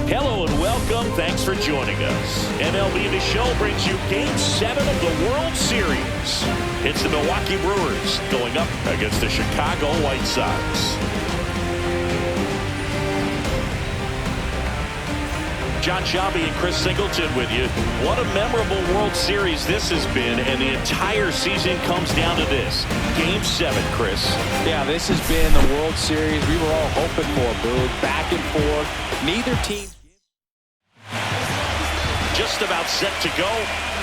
Hello and welcome. Thanks for joining us. MLB The Show brings you Game 7 of the World Series. It's the Milwaukee Brewers going up against the Chicago White Sox. John Shelby and Chris Singleton with you. What a memorable World Series this has been, and the entire season comes down to this. Game 7, Chris. Yeah, this has been the World Series we were all hoping for, Boo. Back and forth. Neither team. Just about set to go.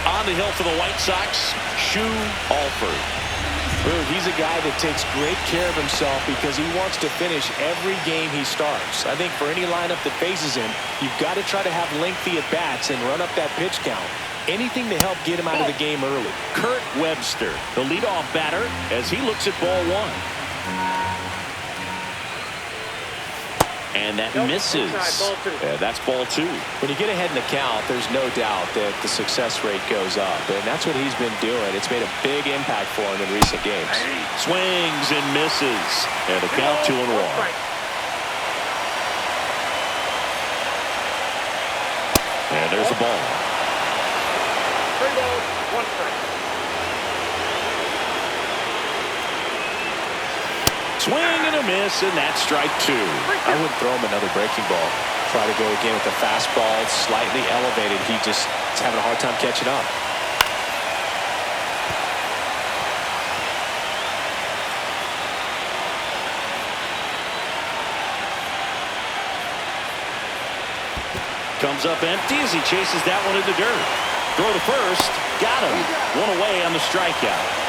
On the hill for the White Sox, Shu Alford. He's a guy that takes great care of himself because he wants to finish every game he starts. I think for any lineup that faces him, you've got to try to have lengthy at-bats and run up that pitch count. Anything to help get him out of the game early. Kurt Webster, the leadoff batter, as he looks at ball one. And that misses. That's ball two. When you get ahead in the count, there's no doubt that the success rate goes up. And that's what he's been doing. It's made a big impact for him in recent games. Swings and misses. And a count 2-1. And there's a ball. 3 balls, 1 strike. Swing and a miss, and that's strike 2. I wouldn't throw him another breaking ball. Try to go again with the fastball. It's slightly elevated. He just is having a hard time catching up. Comes up empty as he chases that one in the dirt. Throw to first. Got him. One away on the strikeout.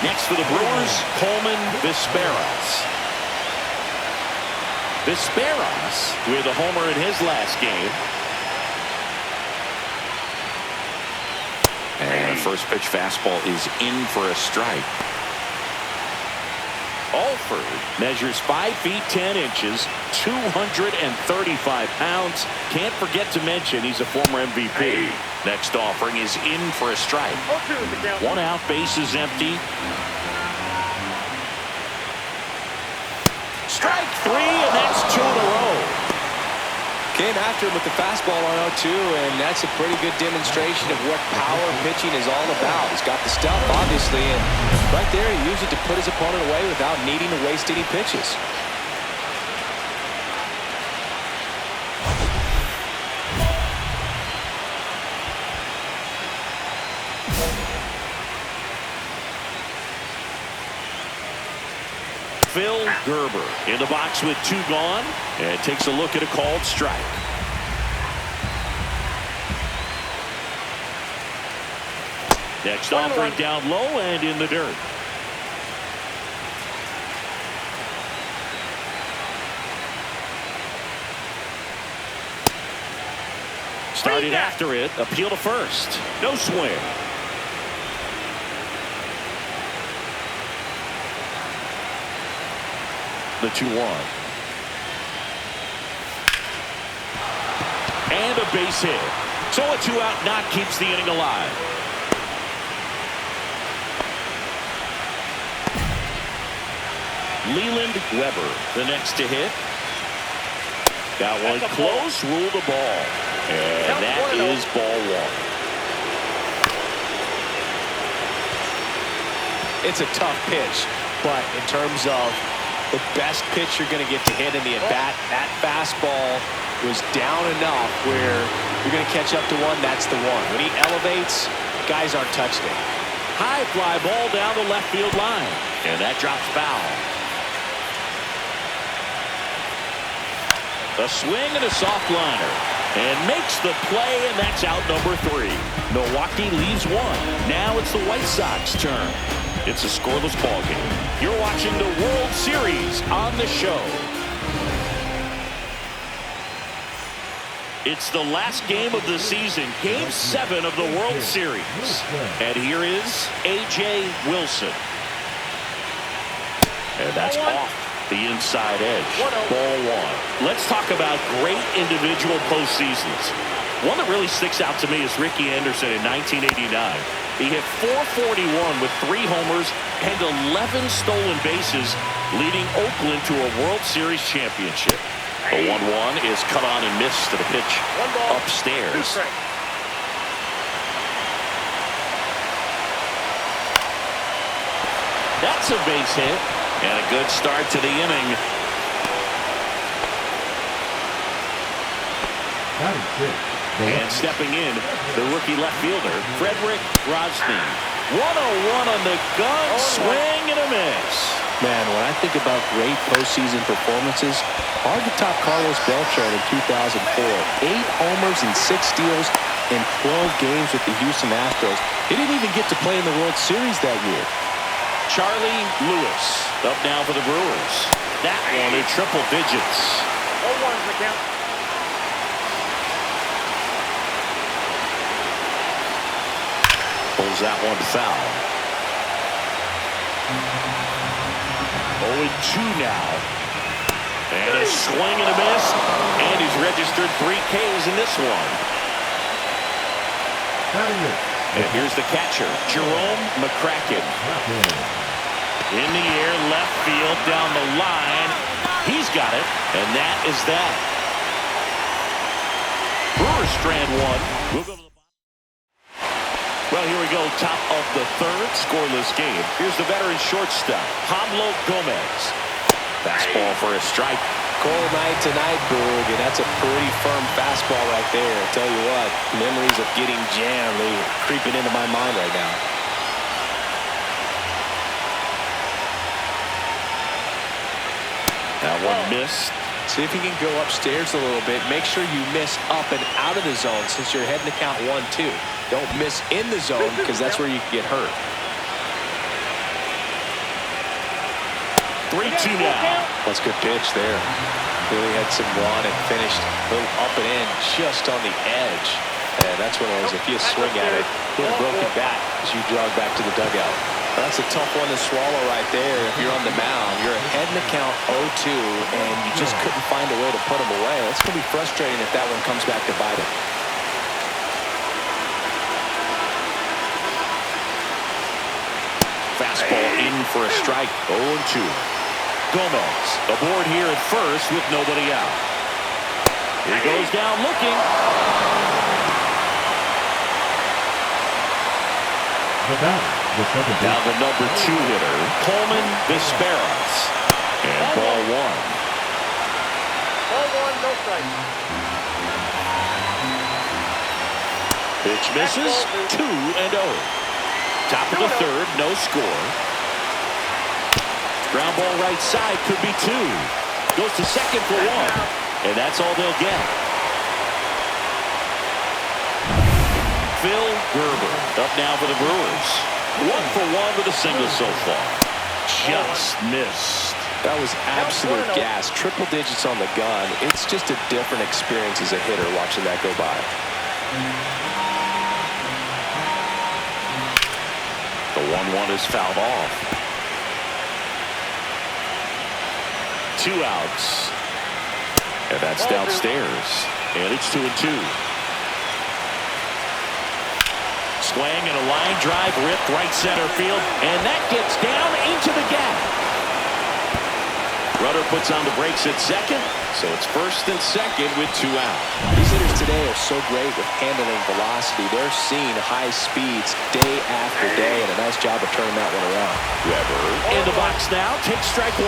Next for the Brewers, Coleman Vizqueras. Vizqueras with a homer in his last game. And the first pitch fastball is in for a strike. Alford measures 5 feet 10 inches, 235 pounds. Can't forget to mention he's a former MVP. Next offering is in for a strike. 1 out, base is empty. Strike 3, and that's 2 in a row. Came after him with the fastball on 0-2, and that's a pretty good demonstration of what power pitching is all about. He's got the stuff, obviously, and right there he used it to put his opponent away without needing to waste any pitches. Phil Gerber in the box with 2 gone, and takes a look at a called strike. Next offering down low and in the dirt. Started after it, appeal to first. No swing. The 2-1. And a base hit. So a 2-out knock keeps the inning alive. Leland Weber, the next to hit. Got one close, ruled the ball. And that is ball 1. It's a tough pitch, but in terms of the best pitch you're going to get to hit in the at-bat, that fastball was down enough where you're going to catch up to one. That's the one. When he elevates, guys aren't touching it. High fly ball down the left field line, and that drops foul. A swing and a soft liner, and makes the play, and that's out number 3. Milwaukee leaves 1. Now it's the White Sox turn. It's a scoreless ball game. You're watching the World Series on the show. It's the last game of the season, Game 7 of the World Series. And here is A.J. Wilson. And And that's off the inside edge. Ball one. Let's talk about great individual postseasons. One that really sticks out to me is Ricky Anderson in 1989. He hit .441 with 3 homers and 11 stolen bases, leading Oakland to a World Series championship. The 1-1 is cut on and missed to the pitch upstairs. That's a base hit and a good start to the inning. And stepping in, the rookie left fielder, Frederick Rosny. 1-0-1 on the gun, swing and a miss. Man, when I think about great postseason performances, hard to top Carlos Beltran in 2004. 8 homers and 6 steals in 12 games with the Houston Astros. He didn't even get to play in the World Series that year. Charlie Lewis up now for the Brewers. That one in triple digits. 0-1's the count. Pulls that one foul. 0-2 now. And a swing and a miss. And he's registered 3 Ks in this one. And here's the catcher, Jerome McCracken. In the air, left field, down the line. He's got it, and that is that. Brewers strand 1. We'll go to the bottom. Well, here we go, top of the 3rd, scoreless game. Here's the veteran shortstop, Pablo Gomez. Fastball for a strike. Cold night tonight, Boog, and that's a pretty firm fastball right there. I tell you what, memories of getting jammed, they're creeping into my mind right now. That one missed. See if you can go upstairs a little bit. Make sure you miss up and out of the zone since you're heading to count 1-2. Don't miss in the zone because that's where you can get hurt. 3-2 now. That's a good pitch there. Really had some run and finished a little up and in just on the edge. And that's one of those, if you swing at it, hit a broken bat as you jog back to the dugout. That's a tough one to swallow right there. If you're on the mound, you're ahead in the count 0-2, and you just couldn't find a way to put them away. That's going to be frustrating if that one comes back to bite him. Fastball in for a strike, 0-2. Gomez aboard here at first with nobody out. He goes down looking. Now the number 2 hitter, Coleman Vizqueros. And ball 1. Ball 1, no strike. Pitch misses, 2-0. Top of the 3rd, no score. Ground ball right side, could be 2. Goes to second for 1. And that's all they'll get. Phil Gerber up now for the Brewers. 1 for 1 with a single so far. Just missed. That was absolute gas. Triple digits on the gun. It's just a different experience as a hitter watching that go by. The 1-1 is fouled off. 2 outs. And that's downstairs. And it's 2-2. Swing and a line drive ripped right center field. And that gets down into the gap. Rudder puts on the brakes at second. So it's first and second with 2 out. These hitters today are so great with handling velocity. They're seeing high speeds day after day, and a nice job of turning that one around. Weber in the box now. Takes strike 1.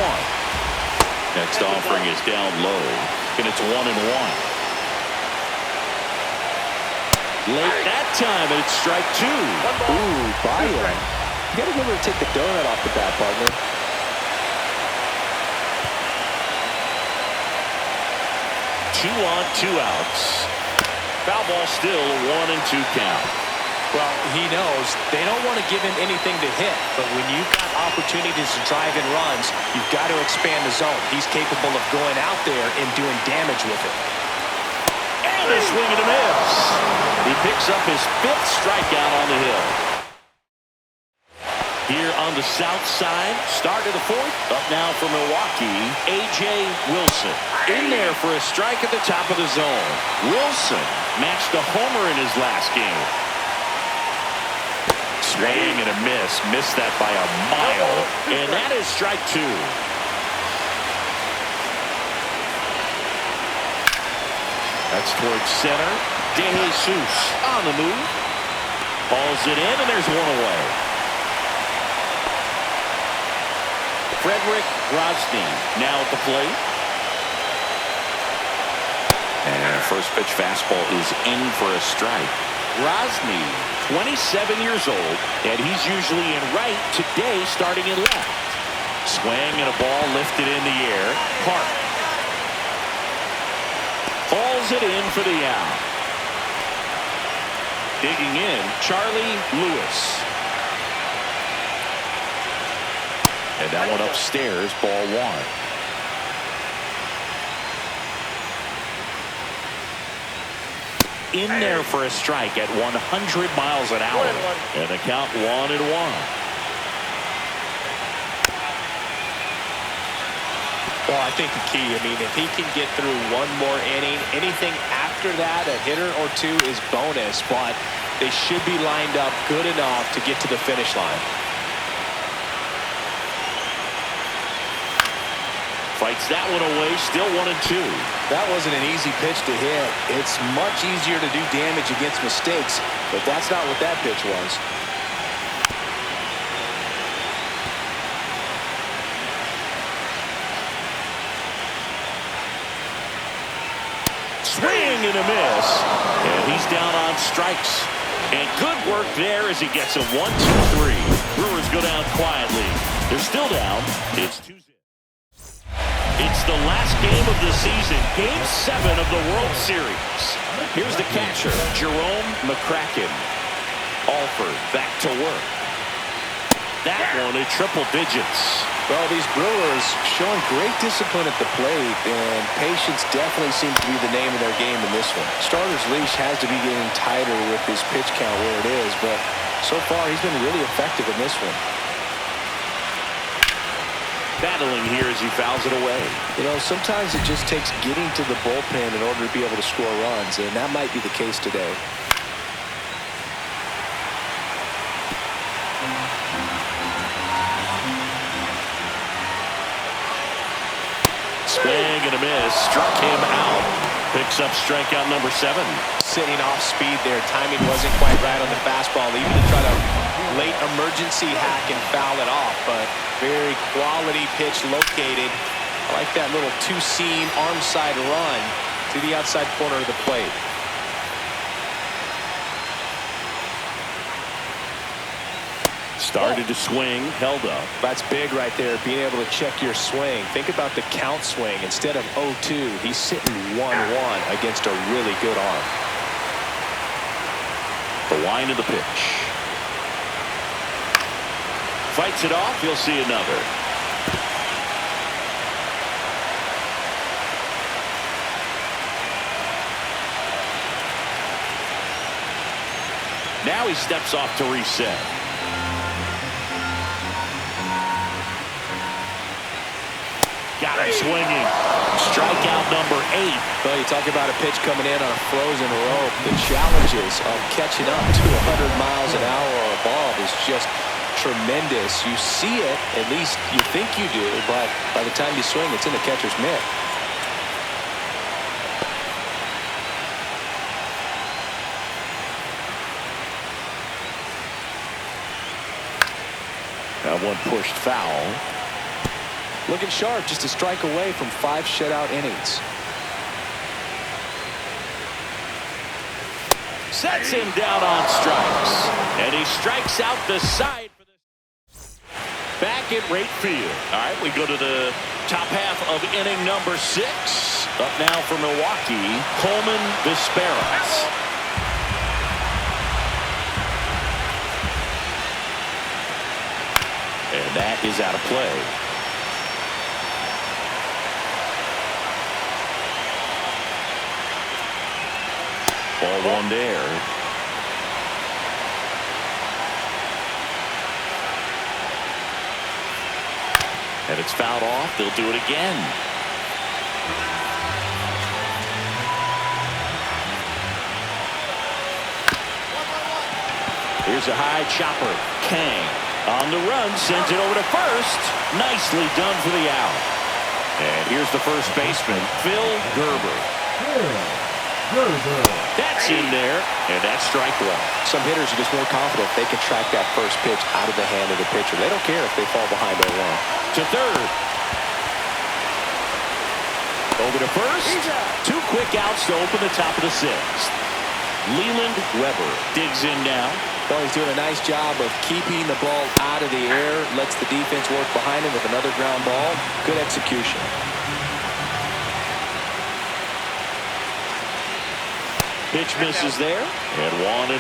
Next offering is down low. And it's 1-1. Late that time, and it's strike 2. Ooh, by him. You got to remember to take the donut off the bat, partner. 2 on, 2 outs. Foul ball still, a 1-2 count. Well, he knows they don't want to give him anything to hit, but when you've got opportunities to drive in runs, you've got to expand the zone. He's capable of going out there and doing damage with it. And a swing and a miss. He picks up his 5th strikeout on the hill. Here on the south side, start of the fourth. Up now for Milwaukee, A.J. Wilson. In there for a strike at the top of the zone. Wilson matched a homer in his last game. Swing and a miss. Missed that by a mile. And that is strike two. That's towards center. De Jesus on the move. Balls it in, and there's one away. Frederick Grosny now at the plate. And first pitch fastball is in for a strike. Grosny, 27 years old, and he's usually in right, today starting in left. Swing and a ball lifted in the air. Park hauls it in for the out. Digging in, Charlie Lewis. And that one upstairs, ball one. In there for a strike at 100 miles an hour. And the count 1-1. Well, I think the key, if he can get through one more inning, anything after that, a hitter or two is bonus, but they should be lined up good enough to get to the finish line. Fights that one away, still 1-2. That wasn't an easy pitch to hit. It's much easier to do damage against mistakes, but that's not what that pitch was. Swing and a miss. And he's down on strikes. And good work there as he gets a 1-2-3. Brewers go down quietly. They're still down. It's Tuesday. It's the last game of the season, Game 7 of the World Series. Here's the catcher, Jerome McCracken. Alford back to work. That one in triple digits. Well, these Brewers showing great discipline at the plate, and patience definitely seems to be the name of their game in this one. Starter's leash has to be getting tighter with his pitch count where it is, but so far he's been really effective in this one. Battling here as he fouls it away. Sometimes it just takes getting to the bullpen in order to be able to score runs, and that might be the case today. Swing and a miss. Struck him out. Picks up strikeout number 7. Sitting off speed there. Timing wasn't quite right on the fastball, even to try to late emergency hack and foul it off, but very quality pitch located. I like that little two-seam arm side run to the outside corner of the plate. Started to swing, held up. That's big right there, being able to check your swing. Think about the count swing. Instead of 0-2, he's sitting 1-1 against a really good arm. The line of the pitch. Fights it off, you'll see another. Now he steps off to reset. Got him swinging. Strikeout number 8. Well, you talk about a pitch coming in on a frozen rope. The challenges of catching up to 100 miles an hour or above is just tremendous. You see it, at least you think you do, but by the time you swing, it's in the catcher's mitt. That one pushed foul. Looking sharp, just a strike away from 5 shutout innings. Sets him down on strikes. And he strikes out the side for this. Back at right field. All right, we go to the top half of inning number 6. Up now for Milwaukee, Coleman Vizquez. And that is out of play. Ball one there. It's fouled off. They'll do it again. Here's a high chopper. Kang on the run, sends it over to first. Nicely done for the out. And here's the first baseman, Phil Gerber. That's in there, and that's strike one. Some hitters are just more confident they can track that first pitch out of the hand of the pitcher. They don't care if they fall behind 0-1. To third. Over to first. 2 quick outs to open the top of the 6th. Leland Weber digs in now. Well, he's doing a nice job of keeping the ball out of the air. Lets the defense work behind him with another ground ball. Good execution. Pitch misses there, and 1-1.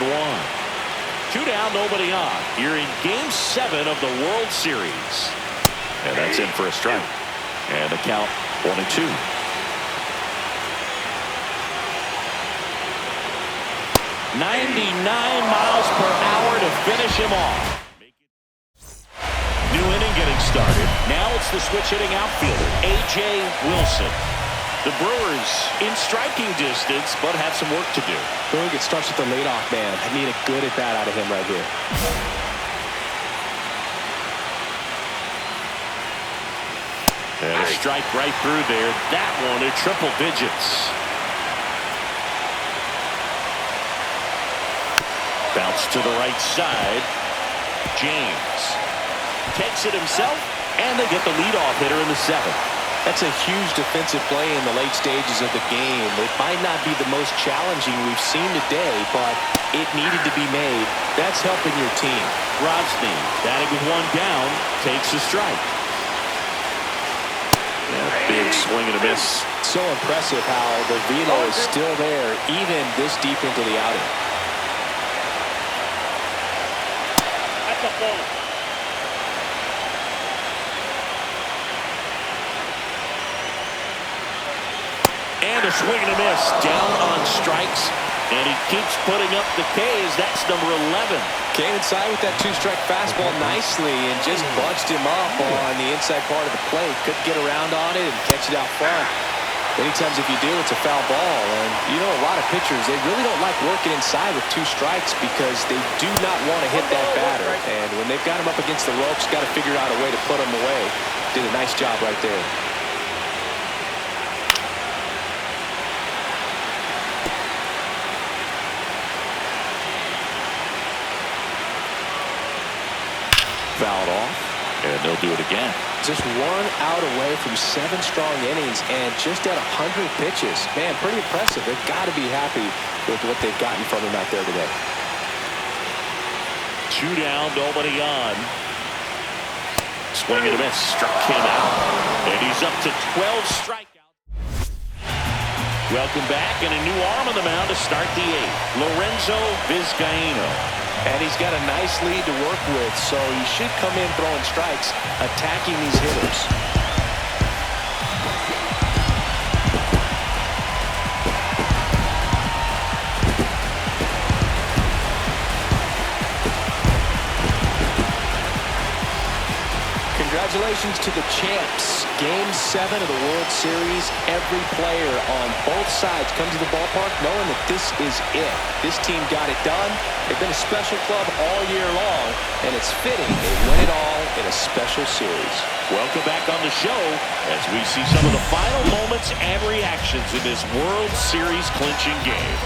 2 down, nobody on. You're in Game 7 of the World Series. And that's in for a strike. And the count 1-2. 99 miles per hour to finish him off. New inning getting started. Now it's the switch hitting outfielder, A.J. Wilson. The Brewers in striking distance, but have some work to do. Boog, it starts with the leadoff man. I need a good at-bat out of him right here. And a strike right through there. That one at triple digits. Bounce to the right side. James takes it himself, and they get the leadoff hitter in the 7th. That's a huge defensive play in the late stages of the game. It might not be the most challenging we've seen today, but it needed to be made. That's helping your team. Rosny, batting with 1 down, takes a strike. Big swing and a miss. So impressive how the velo is still there, even this deep into the outing. That's a ball. And a swing and a miss. Down on strikes. And he keeps putting up the K's. That's number 11. Came inside with that 2-strike fastball nicely and just bunched him up on the inside part of the plate. Couldn't get around on it and catch it out front. Many times if you do, it's a foul ball. And you know, a lot of pitchers, they really don't like working inside with 2 strikes because they do not want to hit that batter. And when they've got him up against the ropes, got to figure out a way to put him away. Did a nice job right there. Fouled off, and they'll do it again. Just 1 out away from 7 strong innings and just at 100 pitches. Man, pretty impressive. They've got to be happy with what they've gotten from him out there today. 2 down, nobody on. Swing and a miss, struck him out. And he's up to 12 strikeouts. Welcome back, and a new arm on the mound to start the 8th. Lorenzo Vizcaino. And he's got a nice lead to work with, so he should come in throwing strikes, attacking these hitters. Congratulations to the champs. Game 7 of the World Series. Every player on both sides comes to the ballpark knowing that this is it. This team got it done. They've been a special club all year long, and it's fitting they win it all in a special series. Welcome back on the show as we see some of the final moments and reactions in this World Series clinching game.